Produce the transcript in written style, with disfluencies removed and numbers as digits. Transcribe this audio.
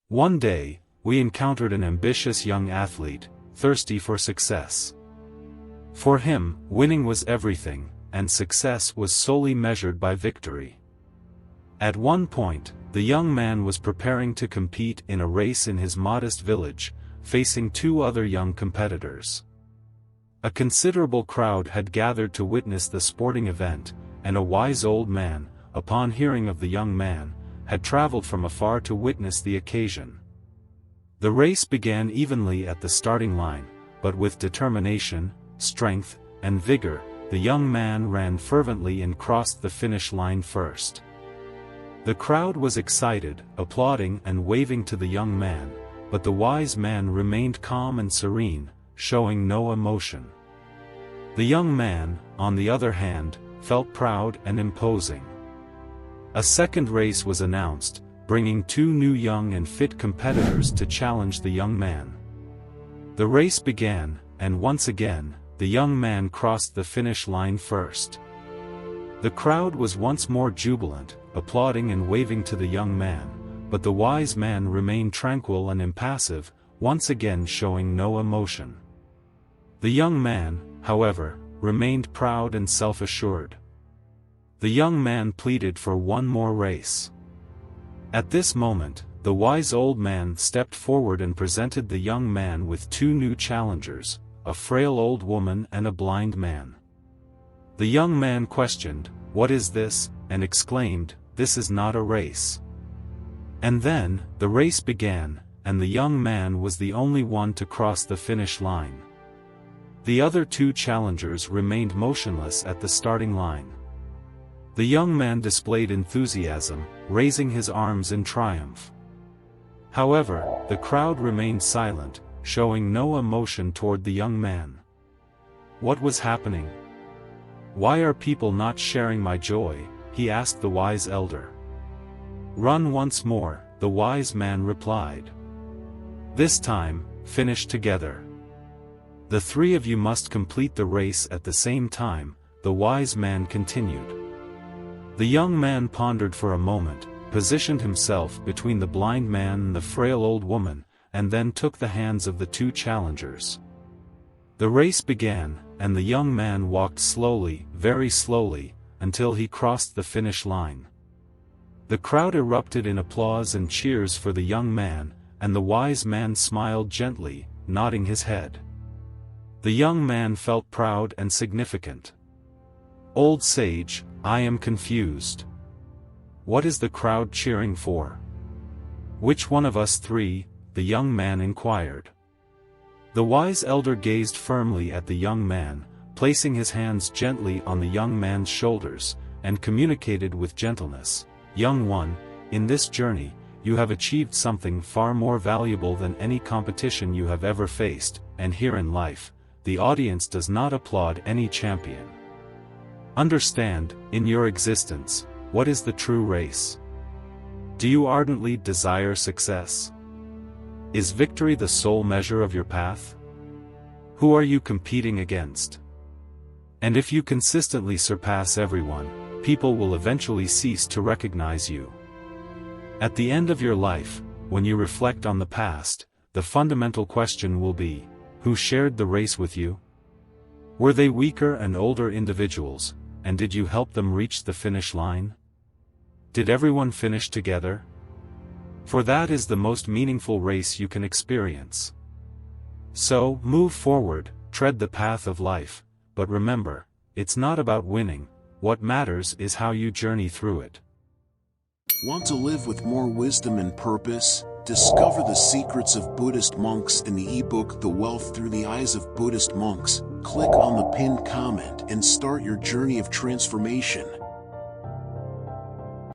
One day, we encountered an ambitious young athlete, thirsty for success. For him, winning was everything, and success was solely measured by victory. At one point, the young man was preparing to compete in a race in his modest village, facing two other young competitors. A considerable crowd had gathered to witness the sporting event, and a wise old man, upon hearing of the young man, had traveled from afar to witness the occasion. The race began evenly at the starting line, but with determination, strength, and vigor, the young man ran fervently and crossed the finish line first. The crowd was excited, applauding and waving to the young man, but the wise man remained calm and serene, showing no emotion. The young man, on the other hand, felt proud and imposing. A second race was announced, bringing two new young and fit competitors to challenge the young man. The race began, and once again, the young man crossed the finish line first. The crowd was once more jubilant, applauding and waving to the young man, but the wise man remained tranquil and impassive, once again showing no emotion. The young man, however, remained proud and self-assured. The young man pleaded for one more race. At this moment, the wise old man stepped forward and presented the young man with two new challengers, a frail old woman and a blind man. The young man questioned, "What is this?" and exclaimed, "This is not a race." And then, the race began, and the young man was the only one to cross the finish line. The other two challengers remained motionless at the starting line. The young man displayed enthusiasm, raising his arms in triumph. However, the crowd remained silent, showing no emotion toward the young man. What was happening? "Why are people not sharing my joy?" he asked the wise elder. "Run once more," the wise man replied. "This time, finish together. The three of you must complete the race at the same time," the wise man continued. The young man pondered for a moment, positioned himself between the blind man and the frail old woman, and then took the hands of the two challengers. The race began, and the young man walked slowly, very slowly, until he crossed the finish line. The crowd erupted in applause and cheers for the young man, and the wise man smiled gently, nodding his head. The young man felt proud and significant. "Old sage, I am confused. What is the crowd cheering for? Which one of us three?" the young man inquired. The wise elder gazed firmly at the young man, placing his hands gently on the young man's shoulders, and communicated with gentleness, "Young one, in this journey, you have achieved something far more valuable than any competition you have ever faced, and here in life, the audience does not applaud any champion. Understand, in your existence, what is the true race? Do you ardently desire success? Is victory the sole measure of your path? Who are you competing against? And if you consistently surpass everyone, people will eventually cease to recognize you. At the end of your life, when you reflect on the past, the fundamental question will be, who shared the race with you? Were they weaker and older individuals, and did you help them reach the finish line? Did everyone finish together? For that is the most meaningful race you can experience. So, move forward, tread the path of life, but remember, it's not about winning, what matters is how you journey through it. Want to live with more wisdom and purpose? Discover the secrets of Buddhist monks in the ebook The Wealth Through the Eyes of Buddhist Monks. Click on the pinned comment and start your journey of transformation.